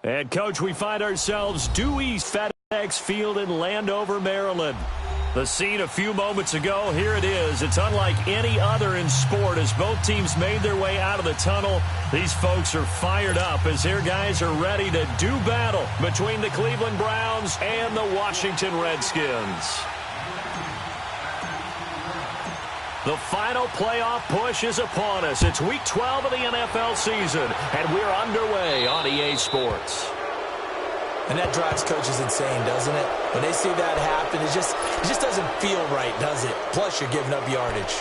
And, Coach, we find ourselves due east FedEx Field in Landover, Maryland. The scene a few moments ago, here it is. It's unlike any other in sport as both teams made their way out of the tunnel. These folks are fired up as their guys are ready to do battle between the Cleveland Browns and the Washington Redskins. The final playoff push is upon us. It's Week 12 of the NFL season, and we're underway on EA Sports. And that drives coaches insane, doesn't it? When they see that happen, it just doesn't feel right, does it? Plus, you're giving up yardage.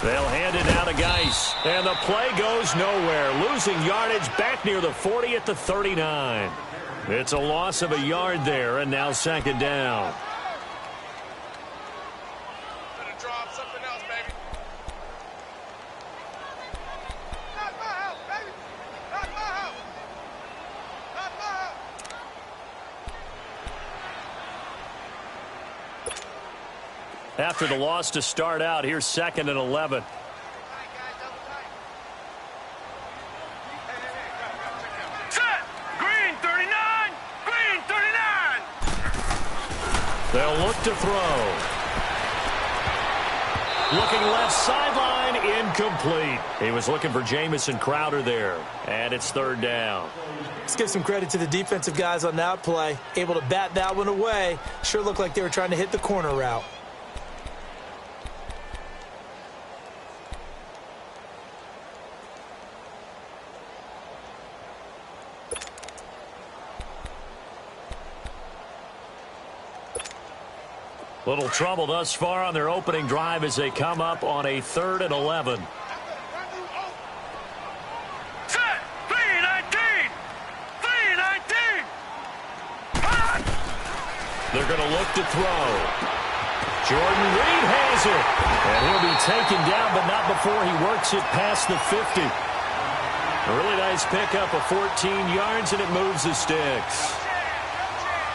They'll hand it down to Geis. And the play goes nowhere. Losing yardage back near the 40 at the 39. It's a loss of a yard there, and now second down. After the loss to start out, here's 2nd and 11. Set! Green 39! Green 39! They'll look to throw. Looking left sideline, incomplete. He was looking for Jamison Crowder there, and it's 3rd down. Let's give some credit to the defensive guys on that play. Able to bat that one away. Sure looked like they were trying to hit the corner route. Little trouble thus far on their opening drive as they come up on a 3rd and 11. Set! 3-19! 3-19! They're going to look to throw. Jordan Reed has it. And he'll be taken down, but not before he works it past the 50. A really nice pickup of 14 yards, and it moves the sticks.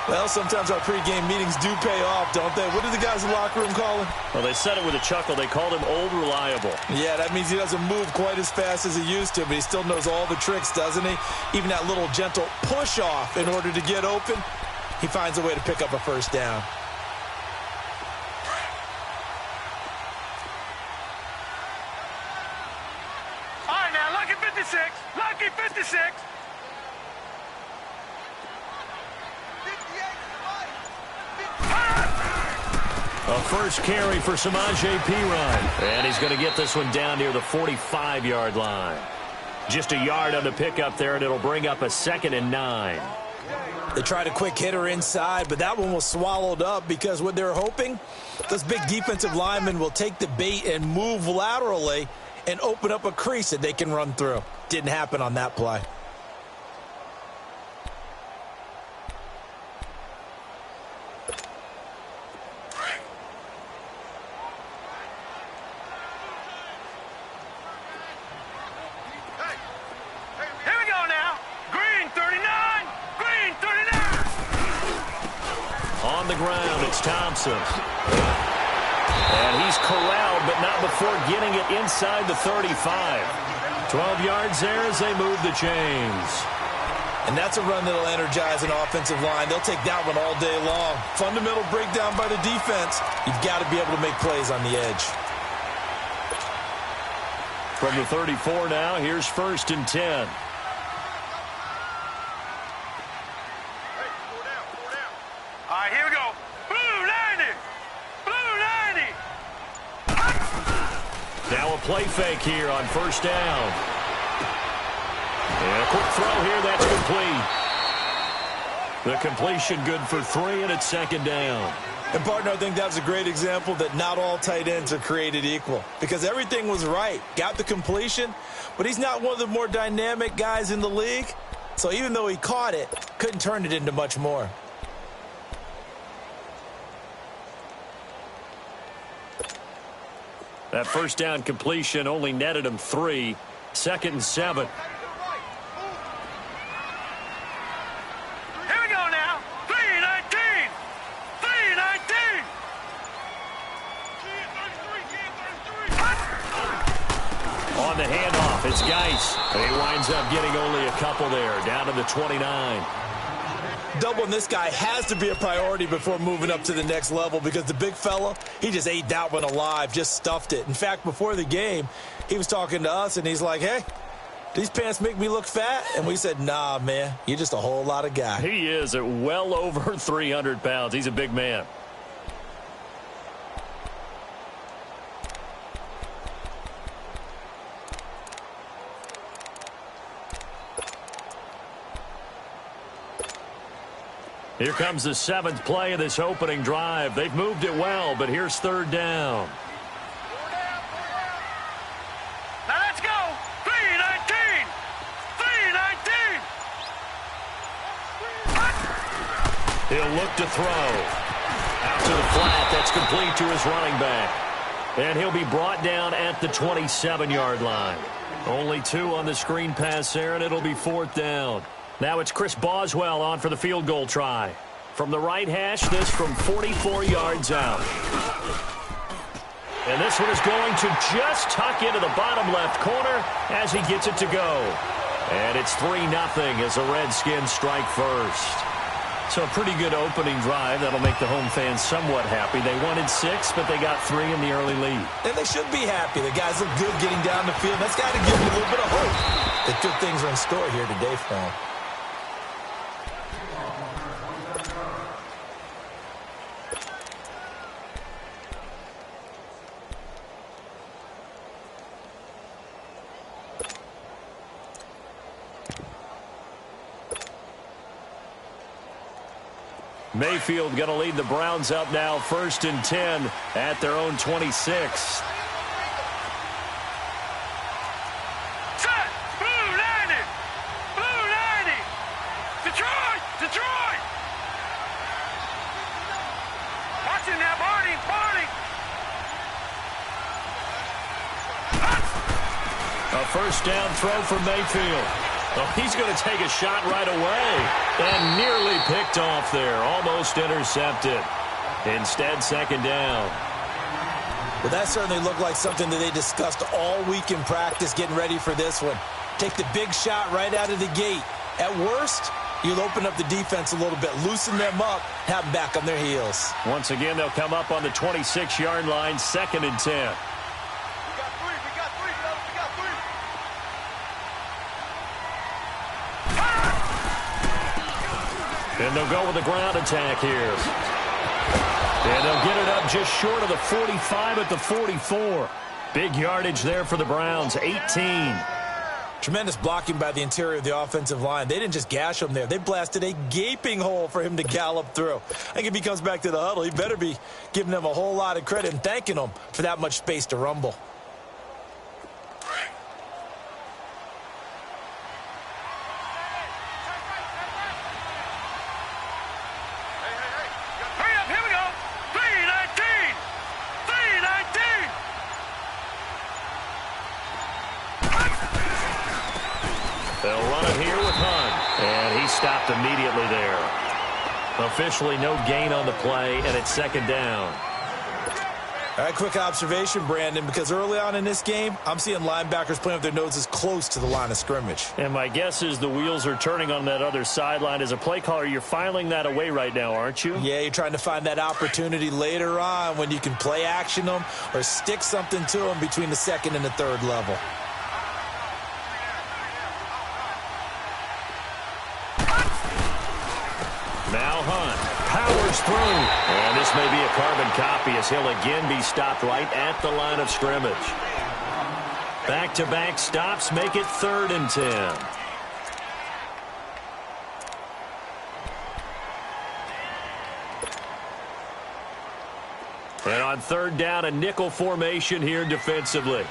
Well, sometimes our pregame meetings do pay off, don't they? What did the guys in the locker room call him? Well, they said it with a chuckle. They called him Old Reliable. Yeah, that means he doesn't move quite as fast as he used to, but he still knows all the tricks, doesn't he? Even that little gentle push-off in order to get open, he finds a way to pick up a first down. All right, now, lucky 56. Lucky 56. A first carry for Samaje Perine. And he's going to get this one down near the 45-yard line. Just a yard on the pickup there, and it'll bring up a 2nd and 9. They tried a quick hitter inside, but that one was swallowed up because what they're hoping, those big defensive linemen will take the bait and move laterally and open up a crease that they can run through. Didn't happen on that play. On the ground, it's Thompson. And he's corralled, but not before getting it inside the 35. 12 yards there as they move the chains. And that's a run that'll energize an offensive line. They'll take that one all day long. Fundamental breakdown by the defense. You've got to be able to make plays on the edge. From the 34 now, here's 1st and 10. Here we go. Blue 90. Blue 90. Now a play fake here on 1st down. And a quick throw here. That's complete. The completion good for 3, and it's 2nd down. And, partner, I think that was a great example that not all tight ends are created equal because everything was right. Got the completion, but he's not one of the more dynamic guys in the league. So even though he caught it, couldn't turn it into much more. That first down completion only netted him 3. 2nd and 7. Here we go now. 3-19. 3-19. On the handoff, it's Geis. He winds up getting only a couple there, down to the 29. Doubling this guy has to be a priority before moving up to the next level because the big fella, he just ate that one alive, just stuffed it. In fact, before the game, he was talking to us, and he's like, hey, these pants make me look fat? And we said, nah, man, you're just a whole lot of guy. He is at well over 300 pounds. He's a big man. Here comes the 7th play of this opening drive. They've moved it well, but here's 3rd down. Now let's go. 3-19. 3-19. He'll look to throw. Out to the flat. That's complete to his running back. And he'll be brought down at the 27-yard line. Only 2 on the screen pass there, and it'll be 4th down. Now it's Chris Boswell on for the field goal try. From the right hash, this from 44 yards out. And this one is going to just tuck into the bottom left corner as he gets it to go. And it's 3-0 as the Redskins strike first. So a pretty good opening drive. That'll make the home fans somewhat happy. They wanted 6, but they got 3 in the early lead. And they should be happy. The guys look good getting down the field. That's got to give them a little bit of hope that good things are in store here today for them. Mayfield going to lead the Browns up now, 1st and 10 at their own 26. Set. Blue 90. Blue 90. Detroit. Detroit. Watch him now, Barney. Barney. A 1st down throw for Mayfield. Oh, he's going to take a shot right away. And nearly picked off there. Almost intercepted. Instead, 2nd down. Well, that certainly looked like something that they discussed all week in practice getting ready for this one. Take the big shot right out of the gate. At worst, you'll open up the defense a little bit, loosen them up, have them back on their heels. Once again, they'll come up on the 26-yard line, 2nd and 10. And they'll go with a ground attack here. And they'll get it up just short of the 45 at the 44. Big yardage there for the Browns, 18. Tremendous blocking by the interior of the offensive line. They didn't just gash him there. They blasted a gaping hole for him to gallop through. I think if he comes back to the huddle, he better be giving them a whole lot of credit and thanking them for that much space to rumble. They'll run it here with Hunt. And he stopped immediately there. Officially no gain on the play, and it's 2nd down. All right, quick observation, Brandon, because early on in this game, I'm seeing linebackers playing with their noses close to the line of scrimmage. And my guess is the wheels are turning on that other sideline. As a play caller, you're filing that away right now, aren't you? Yeah, you're trying to find that opportunity later on when you can play action them or stick something to them between the 2nd and the 3rd level. Now Hunt powers through. And this may be a carbon copy as he'll again be stopped right at the line of scrimmage. Back-to-back stops make it 3rd and 10. And on 3rd down, a nickel formation here defensively.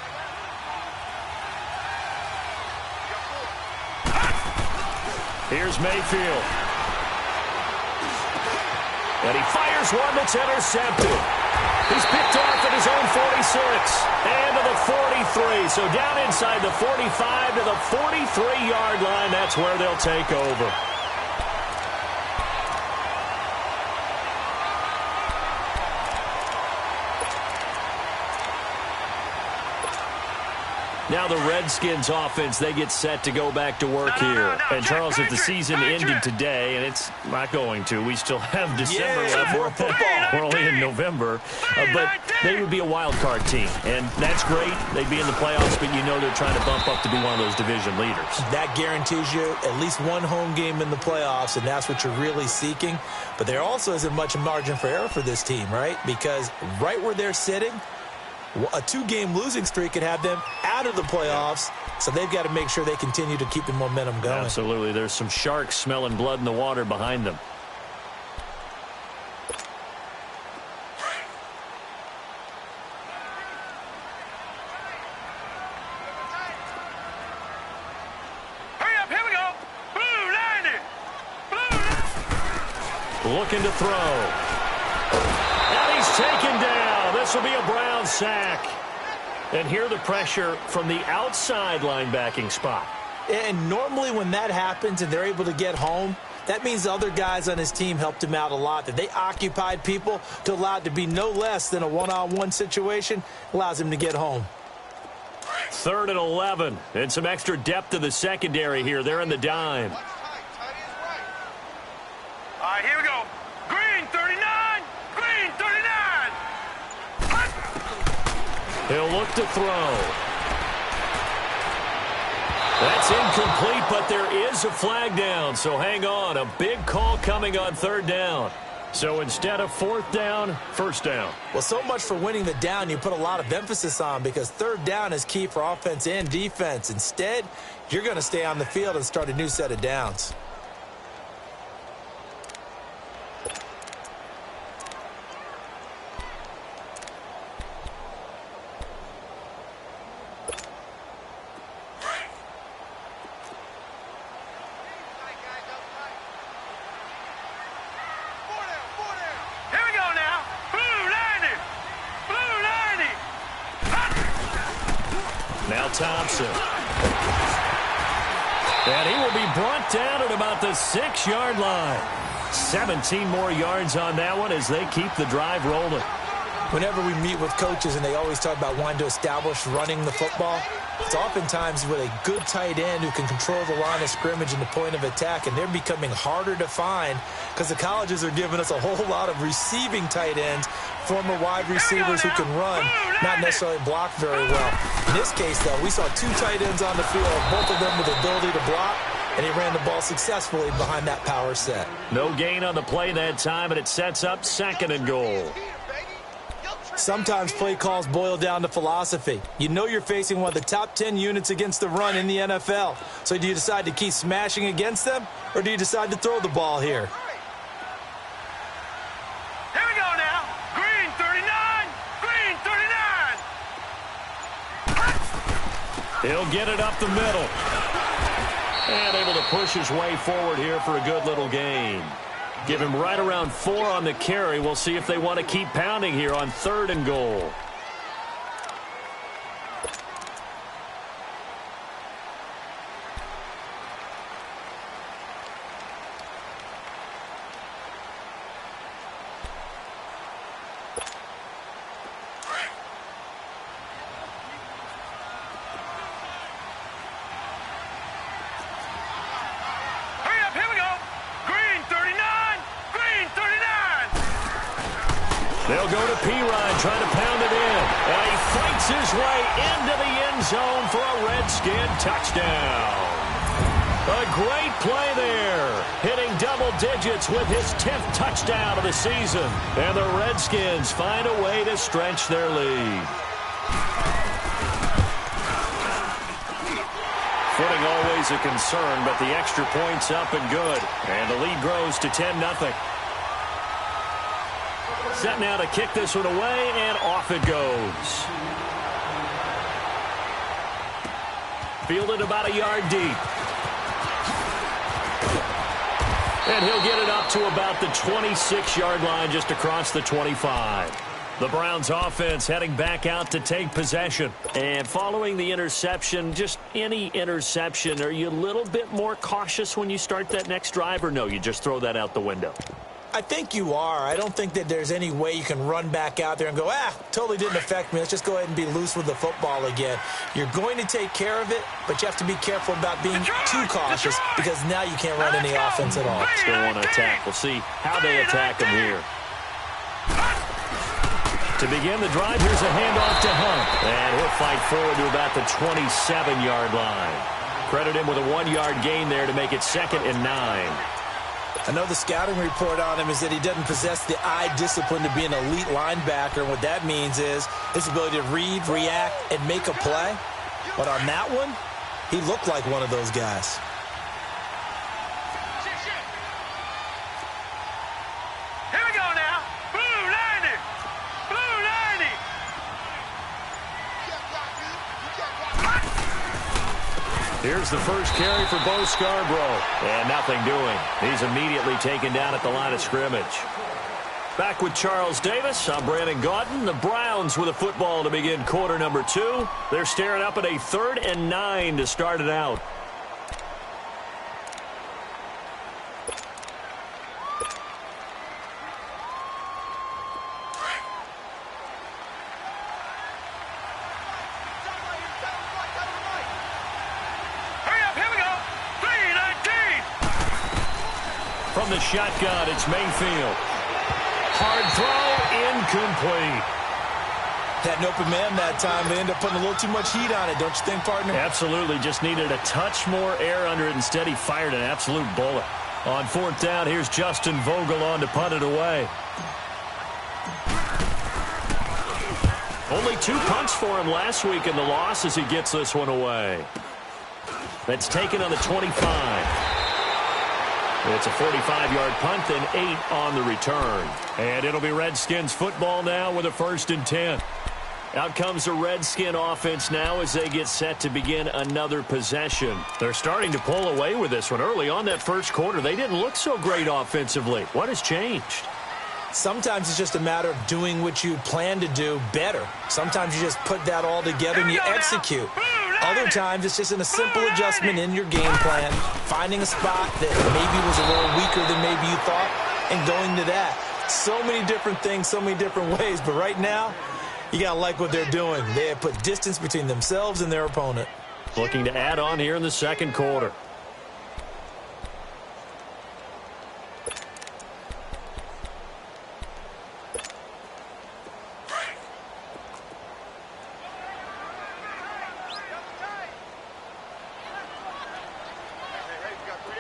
Here's Mayfield. And he fires one that's intercepted. He's picked off at his own 46 and to the 43. So down inside the 45 to the 43-yard line. That's where they'll take over. Now the Redskins offense, they get set to go back to work here. And Charles, if the season ended today, and it's not going to, we still have December left. More football. We're only in November. But they would be a wild card team. And that's great. They'd be in the playoffs, but you know they're trying to bump up to be one of those division leaders. That guarantees you at least one home game in the playoffs, and that's what you're really seeking. But there also isn't much margin for error for this team, right? Because right where they're sitting, a 2-game losing streak could have them out of the playoffs, so they've got to make sure they continue to keep the momentum going. Absolutely. There's some sharks smelling blood in the water behind them. Hurry up, here we go. Blue 90. Blue 90. Looking to throw. And he's taken down. This will be a Brown sack. And here the pressure from the outside linebacking spot. And normally when that happens and they're able to get home, that means the other guys on his team helped him out a lot. That they occupied people to allow it to be no less than a one-on-one situation allows him to get home. 3rd and 11. And some extra depth to the secondary here. They're in the dime. All right, here we go. Green 39. Green 39. He'll look to throw. That's incomplete, but there is a flag down, so hang on. A big call coming on 3rd down. So instead of 4th down, 1st down. Well, so much for winning the down you put a lot of emphasis on, because 3rd down is key for offense and defense. Instead, you're going to stay on the field and start a new set of downs. Thompson. And he will be brought down at about the 6-yard line. 17 more yards on that one as they keep the drive rolling. Whenever we meet with coaches and they always talk about wanting to establish running the football, it's oftentimes with a good tight end who can control the line of scrimmage and the point of attack, and they're becoming harder to find because the colleges are giving us a whole lot of receiving tight ends, former wide receivers who can run, not necessarily block very well. In this case, though, we saw 2 tight ends on the field, both of them with the ability to block, and he ran the ball successfully behind that power set. No gain on the play that time, and it sets up 2nd and goal. Sometimes play calls boil down to philosophy. You know you're facing one of the top 10 units against the run in the NFL. So do you decide to keep smashing against them, or do you decide to throw the ball here? Here we go now. Green 39. Green 39. He'll get it up the middle. And able to push his way forward here for a good little gain. Give him right around 4 on the carry. We'll see if they want to keep pounding here on 3rd and goal. They'll go to Pirine, trying to pound it in. And he fights his way into the end zone for a Redskin touchdown. A great play there, hitting double digits with his 10th touchdown of the season. And the Redskins find a way to stretch their lead. Footing always a concern, but the extra point's up and good. And the lead grows to 10-0. Set now to kick this one away, and off it goes. Fielded about a yard deep. And he'll get it up to about the 26-yard line, just across the 25. The Browns offense heading back out to take possession. And following the interception, just any interception, are you a little bit more cautious when you start that next drive, or no, you just throw that out the window? I think you are. I don't think that there's any way you can run back out there and go, totally didn't affect me. Let's just go ahead and be loose with the football again. You're going to take care of it, but you have to be careful about being too cautious because now you can't run any offense at all. Still want to attack. We'll see how they attack him here. To begin the drive, here's a handoff to Hunt. And he'll fight forward to about the 27-yard line. Credit him with a 1-yard gain there to make it 2nd and 9. I know the scouting report on him is that he doesn't possess the eye discipline to be an elite linebacker. And what that means is his ability to read, react, and make a play. But on that one, he looked like one of those guys. Here we go now. Blue 90. Blue 90. Here's the first carry for Bo Scarborough. And nothing doing. He's immediately taken down at the line of scrimmage. Back with Charles Davis, I'm Brandon Gaudin. The Browns with a football to begin quarter number 2. They're staring up at a 3rd and 9 to start it out. From the shotgun, it's Mayfield. Hard throw, incomplete. Had an open man that time. They ended up putting a little too much heat on it, don't you think, partner? Absolutely. Just needed a touch more air under it. Instead, he fired an absolute bullet. On 4th down, here's Justin Vogel on to punt it away. Only 2 punts for him last week in the loss as he gets this one away. That's taken on the 25. It's a 45-yard punt, then 8 on the return. And it'll be Redskins football now with a 1st and 10. Out comes the Redskin offense now as they get set to begin another possession. They're starting to pull away with this one. Early on that first quarter, they didn't look so great offensively. What has changed? Sometimes it's just a matter of doing what you plan to do better. Sometimes you just put that all together and you execute. Other times it's just in a simple adjustment in your game plan, finding a spot that maybe was a little weaker than maybe you thought, and going to that. So many different things, so many different ways, but right now, you got to like what they're doing. They have put distance between themselves and their opponent. Looking to add on here in the second quarter.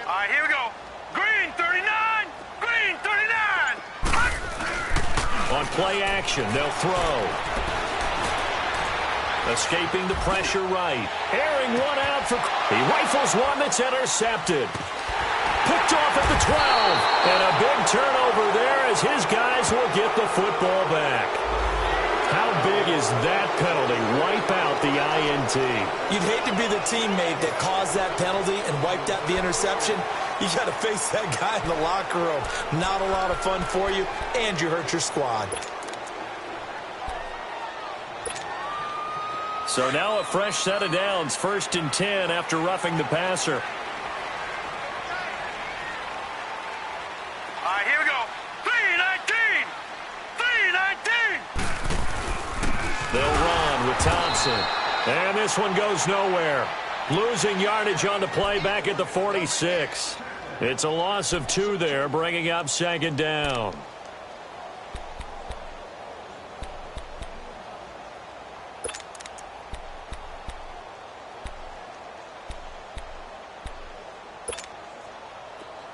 All right, here we go. Green 39. Green 39. On play action, they'll throw. Escaping the pressure right. Airing one out for... He rifles one that's intercepted. Picked off at the 12. And a big turnover there as his guys will get the football back. How big is that penalty? Wipe out the INT. You'd hate to be the teammate that caused that penalty and wiped out the interception. You got to face that guy in the locker room. Not a lot of fun for you, and you hurt your squad. So now a fresh set of downs. 1st and 10 after roughing the passer. All right, here we go. 319. 319. They'll run with Thompson. And this one goes nowhere. Losing yardage on the play back at the 46. It's a loss of 2 there, bringing up 2nd down.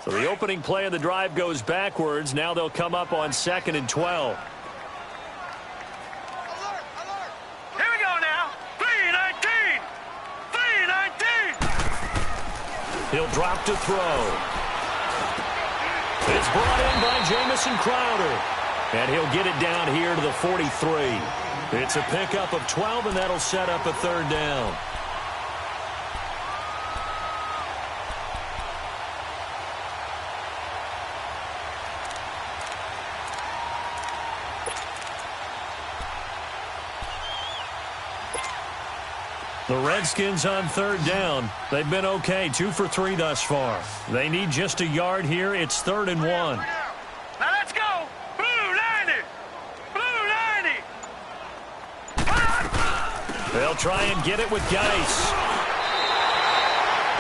So the opening play of the drive goes backwards. Now they'll come up on 2nd and 12. Here we go now. 319. 319. He'll drop to throw. It's brought in by Jamison Crowder. And he'll get it down here to the 43. It's a pickup of 12, and that'll set up a 3rd down. The Redskins on third down. They've been okay, 2 for 3 thus far. They need just a yard here. It's 3rd and 1. Now let's go. Blue 90. Blue 90. They'll try and get it with Geis.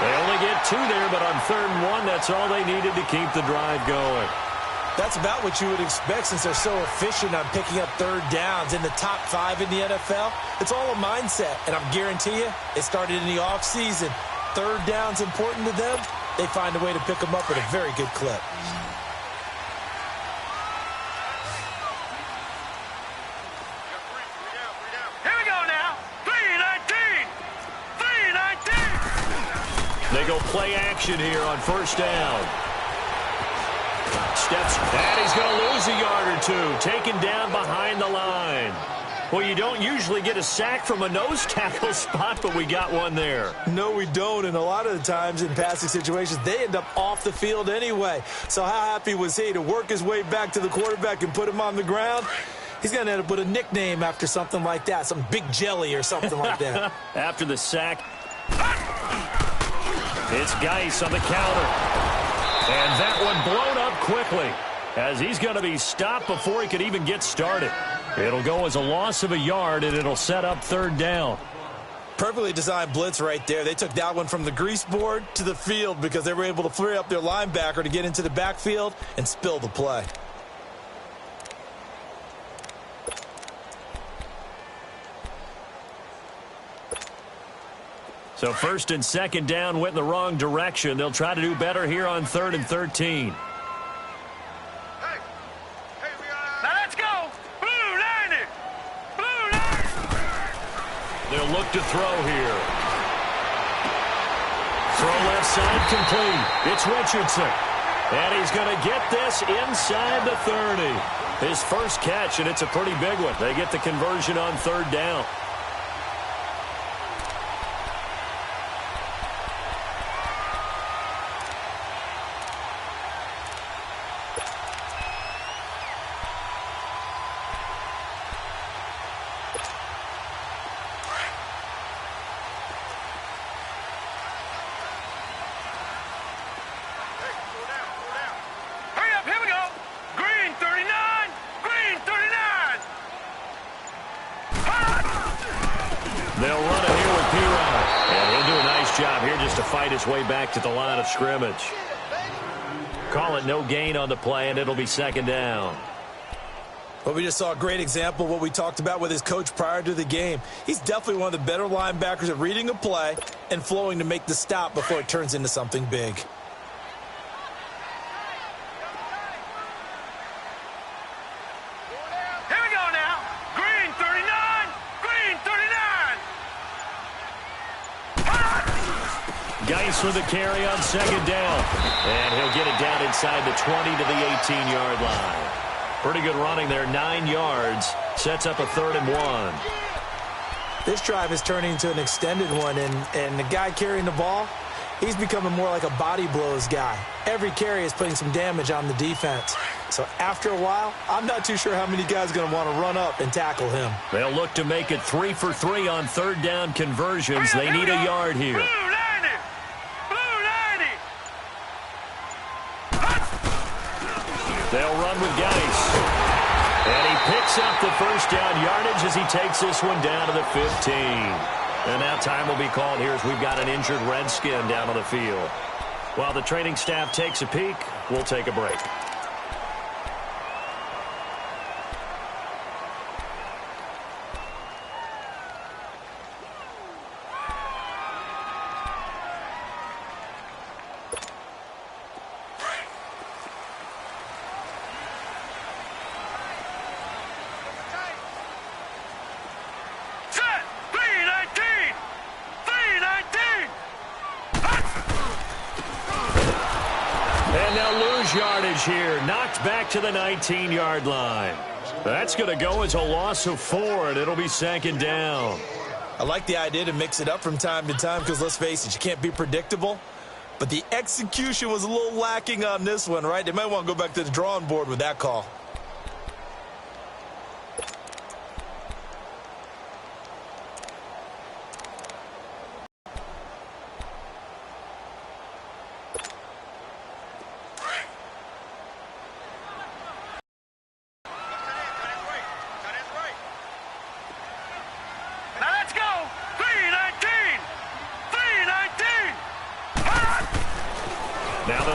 They only get 2 there, but on 3rd and 1, that's all they needed to keep the drive going. That's about what you would expect since they're so efficient on picking up third downs. In the top 5 in the NFL, it's all a mindset. And I guarantee you, it started in the offseason. Third down's important to them. They find a way to pick them up at a very good clip. Here we go now. 319. 319. They go play action here on 1st down. Steps, and he's going to lose a yard or 2. Taken down behind the line. Well, you don't usually get a sack from a nose tackle spot, but we got one there. No, we don't, and a lot of the times in passing situations, they end up off the field anyway. So how happy was he to work his way back to the quarterback and put him on the ground? He's going to end up with a nickname after something like that, some Big Jelly or something like that. After the sack, it's Geis on the counter. And that one blown up quickly as he's going to be stopped before he could even get started. It'll go as a loss of a yard, and it'll set up 3rd down. Perfectly designed blitz right there. They took that one from the grease board to the field because they were able to free up their linebacker to get into the backfield and spill the play. So 1st and 2nd down went in the wrong direction. They'll try to do better here on 3rd and 13. Now let's go. Blue 90. Blue 90. They'll look to throw here. Throw left side complete. It's Richardson. And he's going to get this inside the 30. His first catch, and it's a pretty big one. They get the conversion on 3rd down. They'll run it here with P-Rod. And he'll do a nice job here just to fight his way back to the line of scrimmage. Call it no gain on the play, and it'll be 2nd down. Well, we just saw a great example of what we talked about with his coach prior to the game. He's definitely one of the better linebackers at reading a play and flowing to make the stop before it turns into something big. Here we go now. Green 39. Green 39. Geis with the carry on 2nd down. And he'll get it down inside the 20 to the 18-yard line. Pretty good running there, 9 yards. Sets up a 3rd and 1. This drive is turning into an extended one, and the guy carrying the ball, he's becoming more like a body blows guy. Every carry is putting some damage on the defense. So after a while, I'm not too sure how many guys are going to want to run up and tackle him. They'll look to make it 3 for 3 on 3rd down conversions. They need a yard here. Blue 90. Blue 90. They'll run with Geis. And he picks up the 1st down yardage as he takes this one down to the 15. And now time will be called here as we've got an injured Redskin down on the field. While the training staff takes a peek, we'll take a break. Set. 319. 319. And they'll lose yardage here. Knocked back to the 19-yard line. That's going to go as a loss of 4, and it'll be 2nd down. I like the idea to mix it up from time to time because, let's face it, you can't be predictable. But the execution was a little lacking on this one, right? They might want to go back to the drawing board with that call.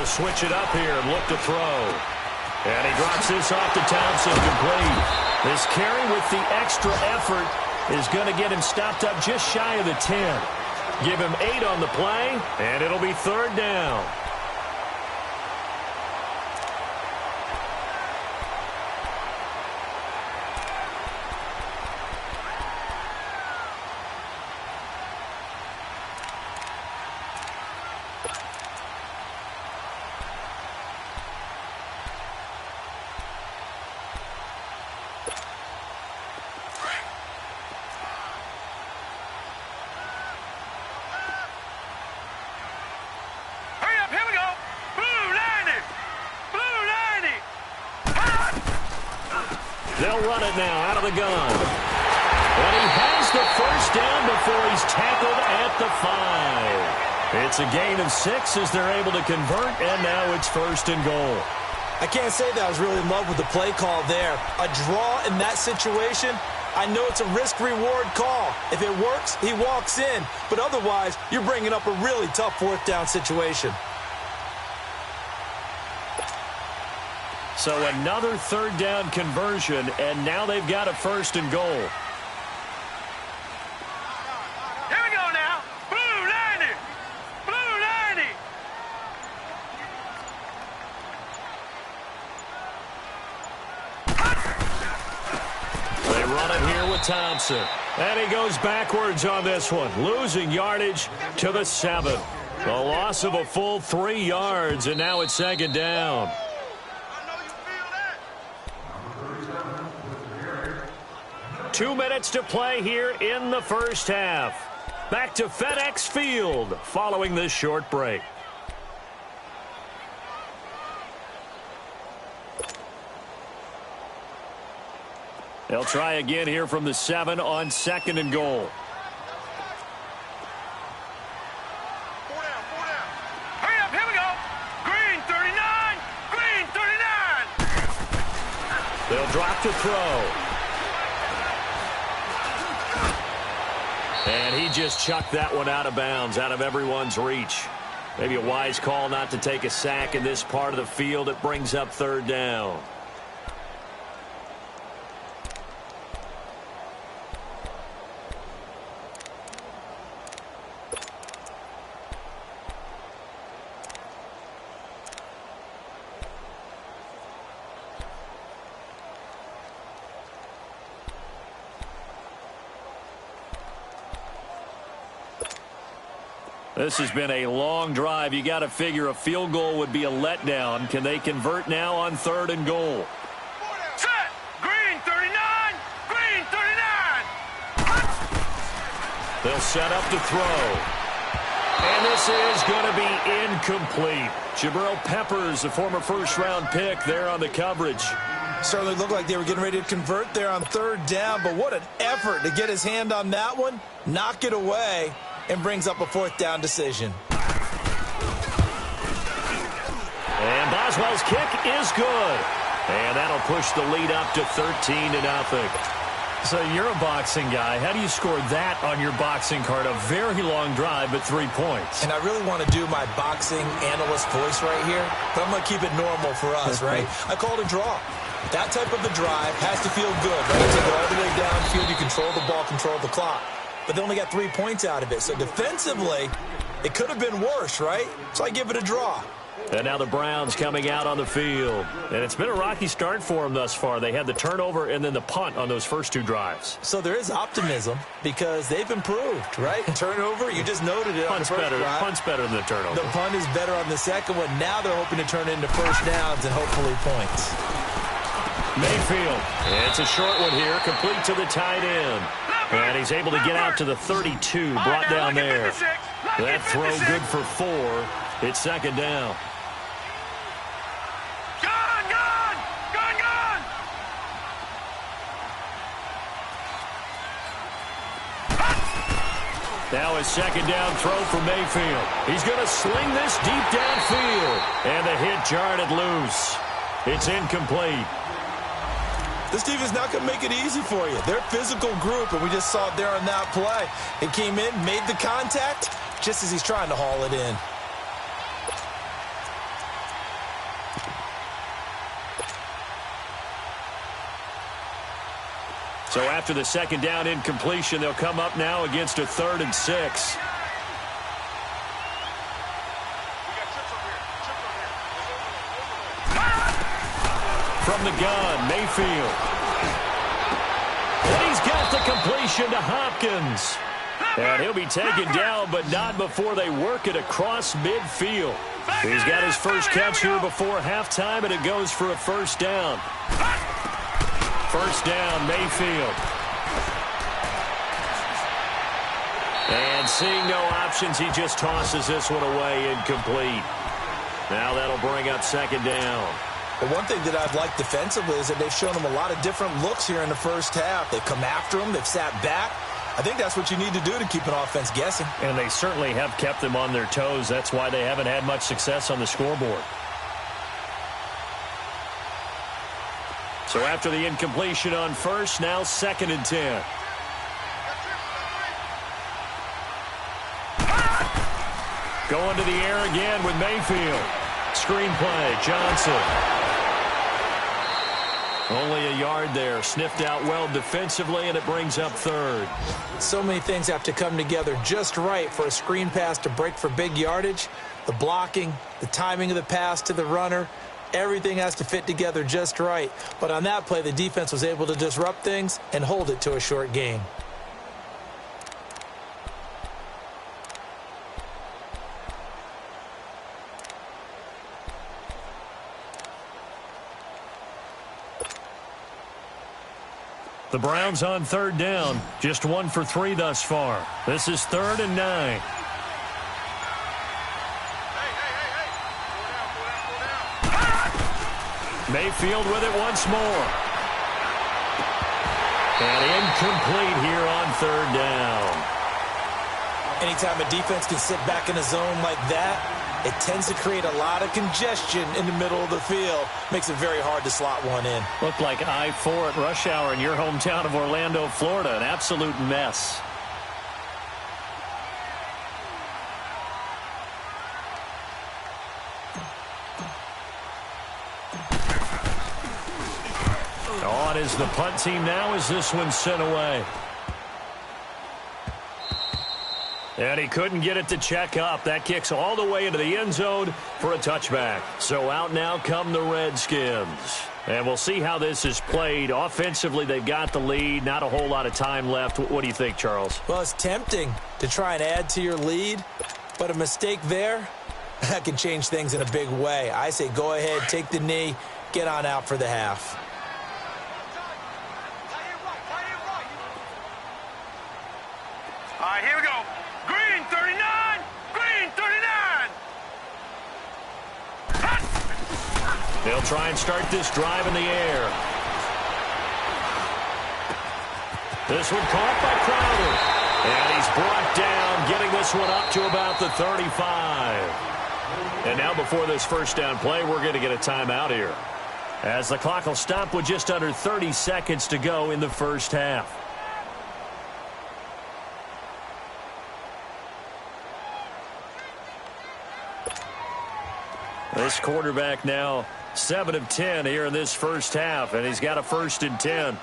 They'll switch it up here and look to throw. And he drops this off to Townsend, complete. This carry with the extra effort is going to get him stopped up just shy of the 10. Give him 8 on the play, and it'll be 3rd down. They'll run it now out of the gun. And he has the first down before he's tackled at the 5. It's a gain of 6 as they're able to convert, and now it's 1st and goal. I can't say that I was really in love with the play call there. A draw in that situation, I know it's a risk-reward call. If it works, he walks in. But otherwise, you're bringing up a really tough 4th down situation. So another 3rd down conversion, and now they've got a 1st and goal. Here we go now. Blue 90. Blue 90. They run it here with Thompson. And he goes backwards on this one, losing yardage to the 7. A loss of a full 3 yards, and now it's 2nd down. 2 minutes to play here in the 1st half. Back to FedEx Field following this short break. They'll try again here from the 7 on 2nd and goal. Hurry up, here we go. Green 39. Green 39. They'll drop to throw. And he just chucked that one out of bounds, out of everyone's reach. Maybe a wise call not to take a sack in this part of the field. It brings up 3rd down. This has been a long drive. You got to figure a field goal would be a letdown. Can they convert now on 3rd and goal? Set. Green 39. Green 39. They'll set up to throw. And this is going to be incomplete. Jabril Peppers, a former 1st-round pick, there on the coverage. Certainly looked like they were getting ready to convert there on 3rd down, but what an effort to get his hand on that one, knock it away, and brings up a 4th down decision. And Boswell's kick is good. And that'll push the lead up to 13-0. So you're a boxing guy. How do you score that on your boxing card? A very long drive, but 3 points. And I really want to do my boxing analyst voice right here, but I'm going to keep it normal for us, right? I call it a draw. That type of a drive has to feel good, right? You take it all the way downfield, you control the ball, control the clock. But they only got 3 points out of it. So defensively, it could have been worse, right? So I give it a draw. And now the Browns coming out on the field. And it's been a rocky start for them thus far. They had the turnover and then the punt on those first 2 drives. So there is optimism because they've improved, right? Turnover, you just noted it on the first drive. Punt's better than the turnover. The punt is better on the second one. Now they're hoping to turn into 1st downs and hopefully points. Mayfield. It's a short one here, complete to the tight end. And he's able to get out to the 32, brought down there. That throw good for 4. It's 2nd down. Gone, gone, gone, gone. Now a 2nd down throw for Mayfield. He's going to sling this deep downfield. And the hit jarred it loose. It's incomplete. This defense is not going to make it easy for you. They're a physical group, and we just saw it there on that play. It came in, made the contact, just as he's trying to haul it in. So after the second down incompletion, they'll come up now against a 3rd and 6. From the gun, Mayfield. And he's got the completion to Hopkins. And he'll be taken down, but not before they work it across midfield. He's got his first catch here before halftime, and it goes for a first down. First down, Mayfield. And seeing no options, he just tosses this one away, incomplete. Now that'll bring up second down. But one thing that I've liked defensively is that they've shown him a lot of different looks here in the first half. They've come after him. They've sat back. I think that's what you need to do to keep an offense guessing. And they certainly have kept them on their toes. That's why they haven't had much success on the scoreboard. So after the incompletion on first, now 2nd and 10. Going to the air again with Mayfield. Screenplay, Johnson. Only a yard there. Sniffed out well defensively, and it brings up 3rd. So many things have to come together just right for a screen pass to break for big yardage. The blocking, the timing of the pass to the runner, everything has to fit together just right. But on that play, the defense was able to disrupt things and hold it to a short gain. The Browns on 3rd down. Just 1 for 3 thus far. This is 3rd and 9. Mayfield with it once more. And incomplete here on 3rd down. Anytime a defense can sit back in a zone like that, it tends to create a lot of congestion in the middle of the field. Makes it very hard to slot one in. Looked like I-4 at rush hour in your hometown of Orlando, Florida. An absolute mess. On is the punt team now as this one's sent away. And he couldn't get it to check up. That kicks all the way into the end zone for a touchback. So out now come the Redskins. And we'll see how this is played. Offensively, they've got the lead. Not a whole lot of time left. What do you think, Charles? Well, it's tempting to try and add to your lead, but a mistake there, that can change things in a big way. I say go ahead, take the knee, get on out for the half. All right, here we go. Green 39, green 39. They'll try and start this drive in the air. This one caught by Crowder. And he's brought down, getting this one up to about the 35. And now before this first down play, we're going to get a timeout here, as the clock will stop with just under 30 seconds to go in the first half. This quarterback now 7 of 10 here in this first half, and he's got a 1st and 10.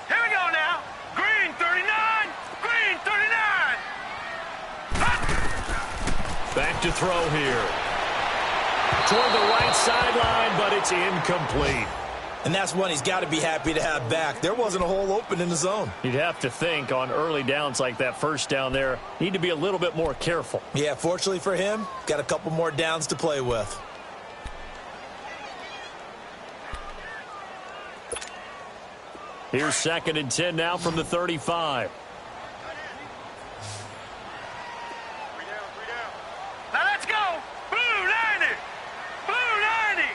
Here we go now. Green 39, green 39. Back to throw here. Toward the right sideline, but it's incomplete. And that's one he's got to be happy to have back. There wasn't a hole open in the zone. You'd have to think on early downs like that first down there, need to be a little bit more careful. Yeah, fortunately for him, got a couple more downs to play with. Here's 2nd and 10 now from the 35. Now let's go. Blue 90, blue 90.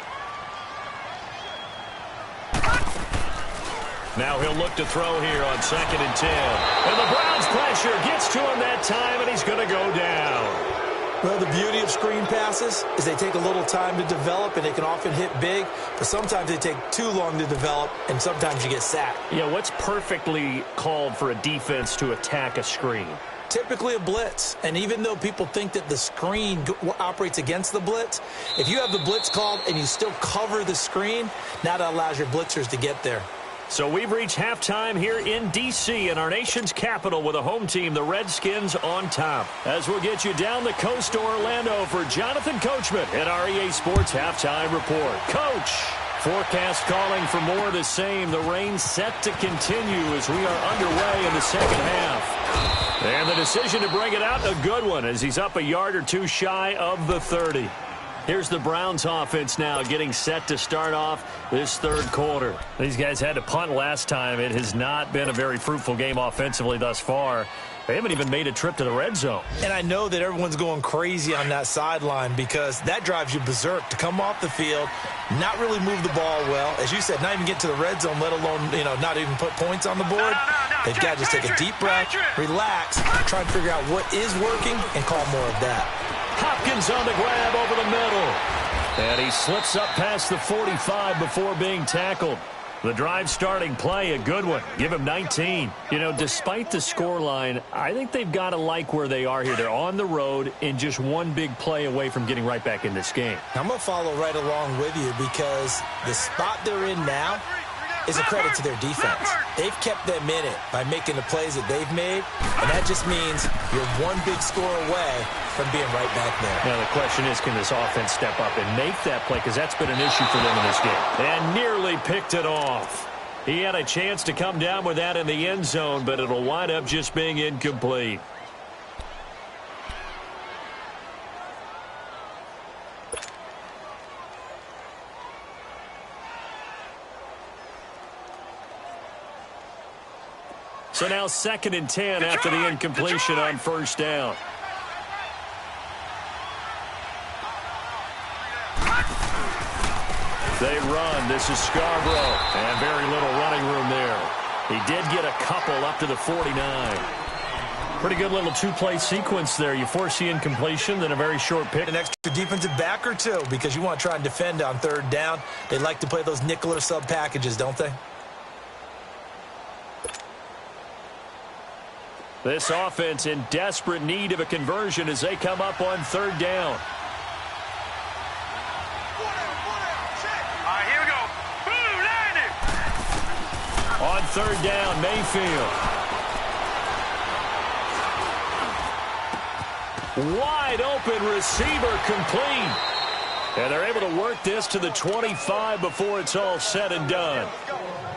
Now he'll look to throw here on 2nd and 10. And the Browns' pressure gets to him that time, and he's going to go down. Well, the beauty of screen passes is they take a little time to develop, and they can often hit big, but sometimes they take too long to develop, and sometimes you get sacked. Yeah, what's perfectly called for a defense to attack a screen? Typically a blitz, and even though people think that the screen operates against the blitz, if you have the blitz called and you still cover the screen, now that allows your blitzers to get there. So we've reached halftime here in D.C. in our nation's capital with a home team, the Redskins, on top. As we'll get you down the coast to Orlando for Jonathan Coachman at our EA Sports Halftime Report. Coach, forecast calling for more of the same. The rain set to continue as we are underway in the second half. And the decision to bring it out, a good one, as he's up a yard or two shy of the 30. Here's the Browns offense now getting set to start off this third quarter. These guys had to punt last time. It has not been a very fruitful game offensively thus far. They haven't even made a trip to the red zone. And I know that everyone's going crazy on that sideline because that drives you berserk to come off the field, not really move the ball well. As you said, not even get to the red zone, let alone, not even put points on the board. They've got to just take a deep breath, relax, try to figure out what is working, and call more of that. Hopkins on the grab over the middle. And he slips up past the 45 before being tackled. The drive starting play, a good one. Give him 19. Despite the scoreline, I think they've got to like where they are here. They're on the road and just one big play away from getting right back in this game. I'm going to follow right along with you because the spot they're in now is a credit to their defense. They've kept them in it by making the plays that they've made, and that just means you're one big score away from being right back there. Now, the question is, can this offense step up and make that play? Because that's been an issue for them in this game. And nearly picked it off. He had a chance to come down with that in the end zone, but it'll wind up just being incomplete. So now 2nd and 10 after the incompletion on first down. They run. This is Scarborough. And very little running room there. He did get a couple up to the 49. Pretty good little two-play sequence there. You force the incompletion, then a very short pick. An extra defensive back or two because you want to try and defend on third down. They like to play those nickel or sub packages, don't they? This offense in desperate need of a conversion as they come up on third down. Here we go. Boom, landed. On third down, Mayfield. Wide open receiver complete. And they're able to work this to the 25 before it's all said and done.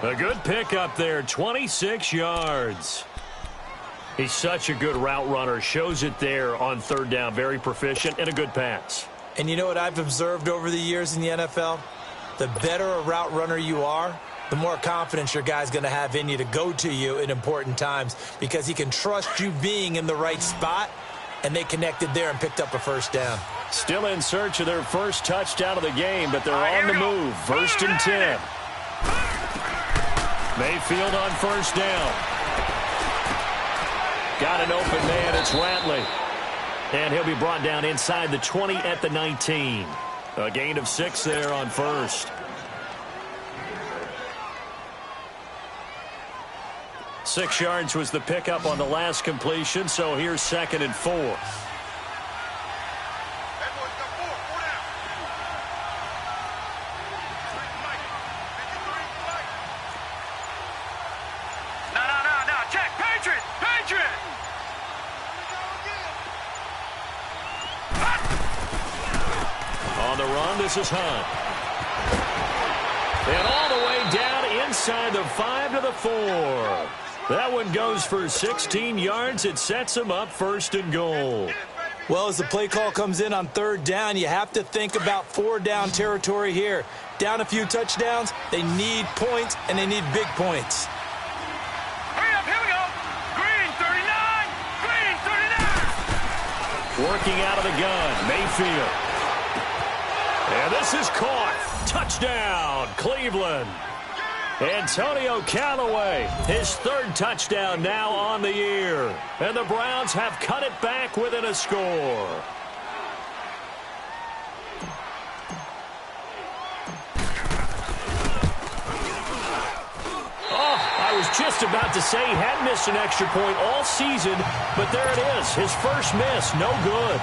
A good pickup there, 26 yards. He's such a good route runner. Shows it there on third down. Very proficient and a good pass. And you know what I've observed over the years in the NFL? The better a route runner you are, the more confidence your guy's going to have in you to go to you in important times because he can trust you being in the right spot, and they connected there and picked up a first down. Still in search of their first touchdown of the game, but they're on the move. 1st and 10. Mayfield on first down. Got an open man. It's Ratley. And he'll be brought down inside the 20 at the 19. A gain of 6 there on first. 6 yards was the pickup on the last completion, so here's 2nd and 4. This is Hunt. And all the way down inside the 5 to the 4. That one goes for 16 yards. It sets him up 1st and goal. Well, as the play call comes in on third down, you have to think about 4-down territory here. Down a few touchdowns, they need points, and they need big points. Hurry up, here we go. Green 39, green 39. Working out of the gun, Mayfield. And this is caught. Touchdown, Cleveland. Antonio Callaway, his 3rd touchdown now on the year. And the Browns have cut it back within a score. Oh, I was just about to say he hadn't missed an extra point all season, but there it is. His first miss, no good.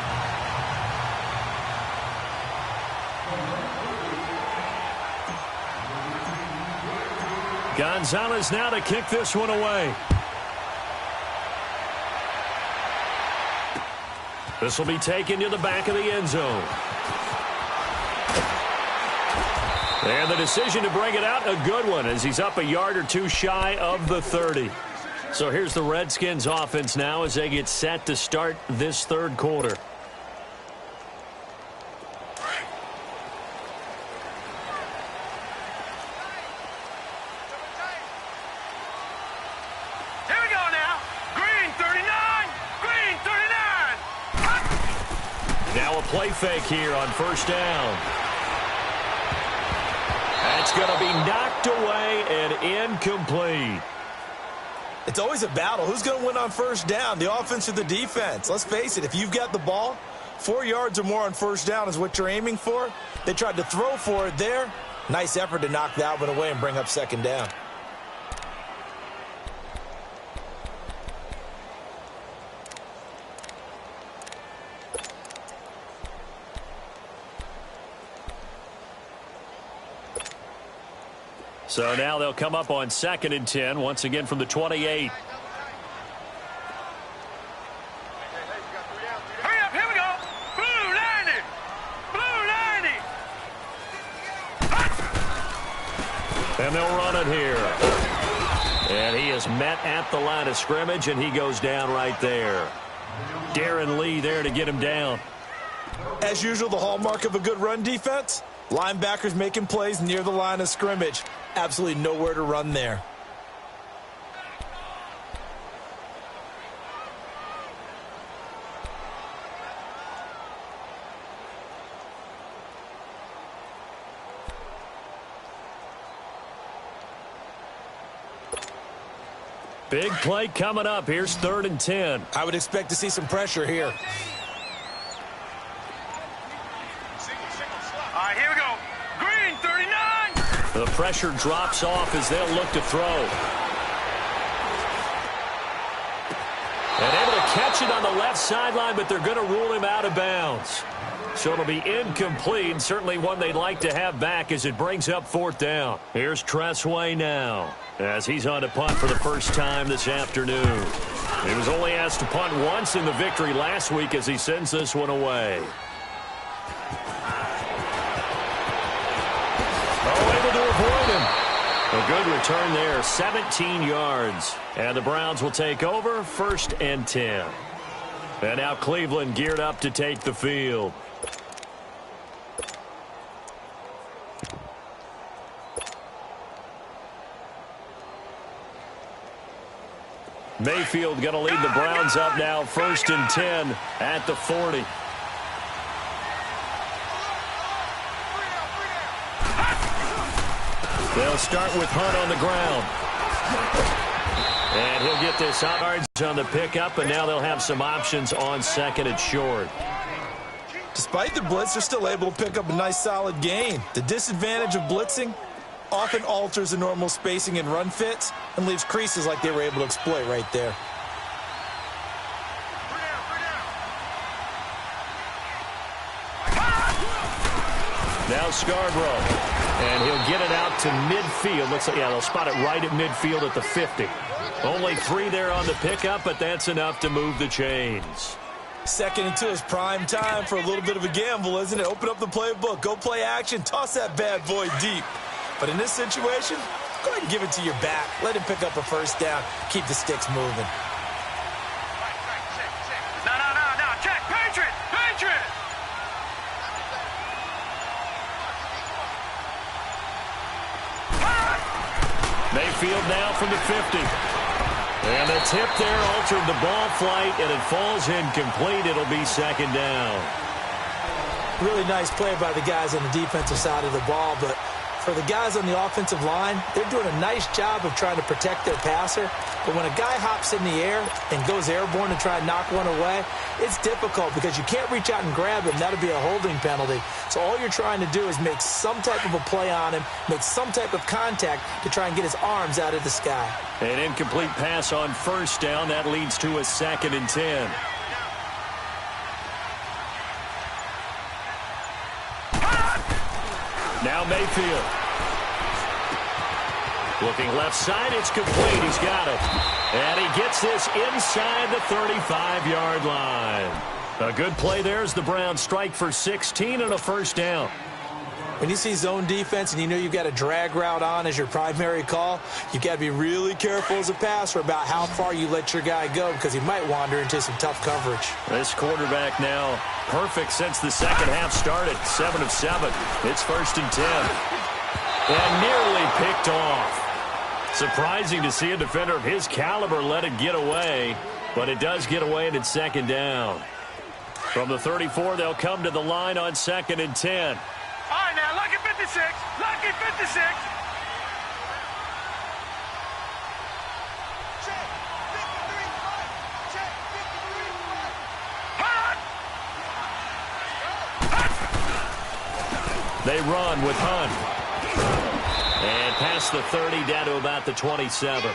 Gonzalez now to kick this one away. This will be taken to the back of the end zone. And the decision to bring it out, a good one, as he's up a yard or two shy of the 30. So here's the Redskins offense now as they get set to start this third quarter. Now a play fake here on first down. That's going to be knocked away and incomplete. It's always a battle. Who's going to win on first down, the offense or the defense? Let's face it, if you've got the ball, 4 yards or more on first down is what you're aiming for. They tried to throw for it there. Nice effort to knock that one away and bring up second down. So now they'll come up on 2nd and 10, once again from the 28. Hurry up, here we go. Blue 90. Blue 90. And they'll run it here. And he is met at the line of scrimmage, and he goes down right there. Darren Lee there to get him down. As usual, the hallmark of a good run defense, linebackers making plays near the line of scrimmage. Absolutely nowhere to run there. Big play coming up. Here's 3rd and 10. I would expect to see some pressure here. All right, here we go. Green 39. The pressure drops off as they'll look to throw. And able to catch it on the left sideline, but they're going to rule him out of bounds. So it'll be incomplete, certainly one they'd like to have back as it brings up 4th down. Here's Tressway now as he's on to punt for the first time this afternoon. He was only asked to punt once in the victory last week as he sends this one away. Able to avoid him. A good return there, 17 yards. And the Browns will take over 1st and 10. And now Cleveland geared up to take the field. Mayfield going to lead the Browns up now 1st and 10 at the 40. They'll start with Hunt on the ground. And he'll get this yards on the pickup, and now they'll have some options on 2nd and short. Despite the blitz, they're still able to pick up a nice solid gain. The disadvantage of blitzing often alters the normal spacing and run fits and leaves creases like they were able to exploit right there. Now Scarborough. And he'll get it out to midfield. Looks like, yeah, they'll spot it right at midfield at the 50. Only 3 there on the pickup, but that's enough to move the chains. 2nd and 2 is prime time for a little bit of a gamble, isn't it? Open up the playbook, go play action, toss that bad boy deep. But in this situation, go ahead and give it to your back. Let him pick up a first down. Keep the sticks moving. No. Check. Patriot. Mayfield now from the 50. And the tip there altered the ball flight, and it falls incomplete. It'll be 2nd down. Really nice play by the guys on the defensive side of the ball, but for the guys on the offensive line, they're doing a nice job of trying to protect their passer. But when a guy hops in the air and goes airborne to try and knock one away, it's difficult because you can't reach out and grab him. That'll be a holding penalty. So all you're trying to do is make some type of a play on him, make some type of contact to try and get his arms out of the sky. An incomplete pass on 1st down. That leads to a 2nd and 10. Now Mayfield. Looking left side, it's complete. He's got it. And he gets this inside the 35-yard line. A good play there as the Browns strike for 16 and a first down. When you see zone defense and you know you've got a drag route on as your primary call, you've got to be really careful as a passer about how far you let your guy go because he might wander into some tough coverage. This quarterback now perfect since the second half started. 7 of 7. It's 1st and 10. And nearly picked off. Surprising to see a defender of his caliber let it get away, but it does get away and it's 2nd down. From the 34, they'll come to the line on 2nd and 10. All right, now, lucky 56. Lucky 56. Check. 53. Check. 53. They run with Hunt. And past the 30 down to about the 27.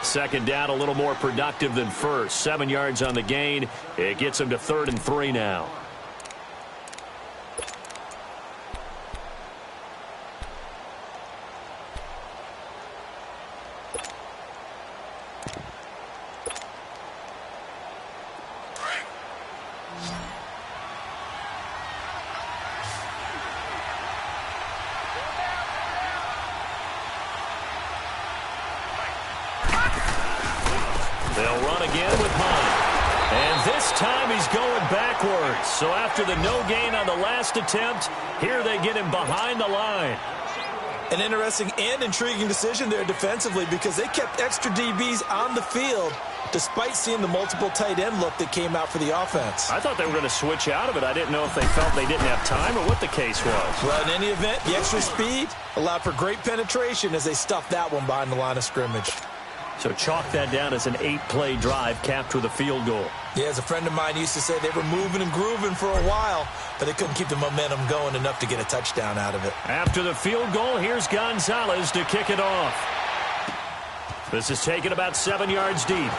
2nd down, a little more productive than first. 7 yards on the gain. It gets them to 3rd and 3 now. They'll run again with Hunt. And this time he's going backwards. So after the no gain on the last attempt, here they get him behind the line. An interesting and intriguing decision there defensively because they kept extra DBs on the field despite seeing the multiple tight end look that came out for the offense. I thought they were going to switch out of it. I didn't know if they felt they didn't have time or what the case was. Well, in any event, the extra speed allowed for great penetration as they stuffed that one behind the line of scrimmage. So chalk that down as an 8-play drive capped with a field goal. Yeah, as a friend of mine used to say, they were moving and grooving for a while, but they couldn't keep the momentum going enough to get a touchdown out of it. After the field goal, here's Gonzalez to kick it off. This is taken about 7 yards deep.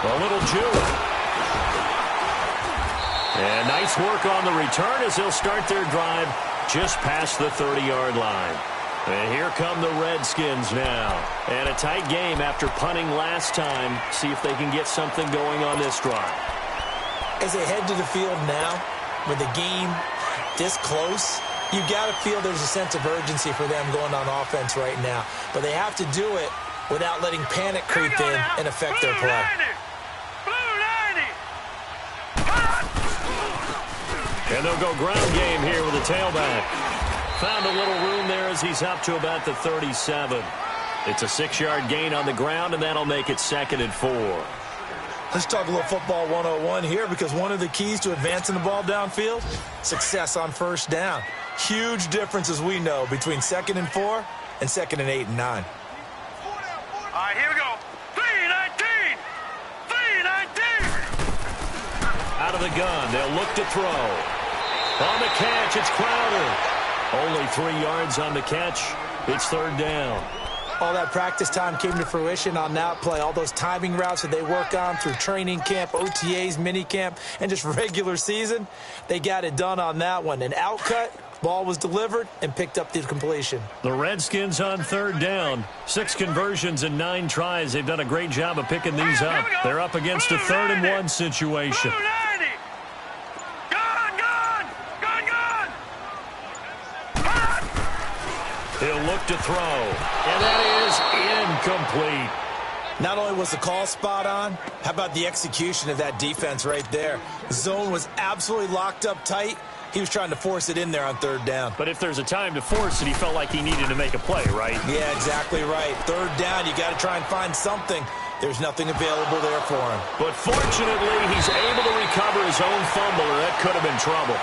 A little juke. And nice work on the return as they'll start their drive just past the 30-yard line. And here come the Redskins now. And a tight game after punting last time. See if they can get something going on this drive. As they head to the field now, with the game this close, you've got to feel there's a sense of urgency for them going on offense right now. But they have to do it without letting panic creep in and affect their play. And they'll go ground game here with the tailback. Found a little room there as he's up to about the 37. It's a 6-yard gain on the ground, and that'll make it 2nd and 4. Let's talk a little football 101 here because one of the keys to advancing the ball downfield, success on first down. Huge difference, as we know, between 2nd and 4 and 2nd and 8 and 9. All right, here we go. 3-19. 3-19. Out of the gun, they'll look to throw. On the catch, it's Crowder. Only 3 yards on the catch. It's 3rd down. All that practice time came to fruition on that play. All those timing routes that they work on through training camp, OTAs, minicamp, and just regular season, they got it done on that one. An outcut, ball was delivered, and picked up the completion. The Redskins on 3rd down. 6 conversions and 9 tries. They've done a great job of picking these up. They're up against a 3rd and 1 situation. He'll look to throw, and that is incomplete. Not only was the call spot on, how about the execution of that defense right there? The zone was absolutely locked up tight. He was trying to force it in there on 3rd down. But if there's a time to force it, he felt like he needed to make a play, right? Yeah, exactly right. 3rd down, you got to try and find something. There's nothing available there for him. But fortunately, he's able to recover his own fumble, or that could have been trouble.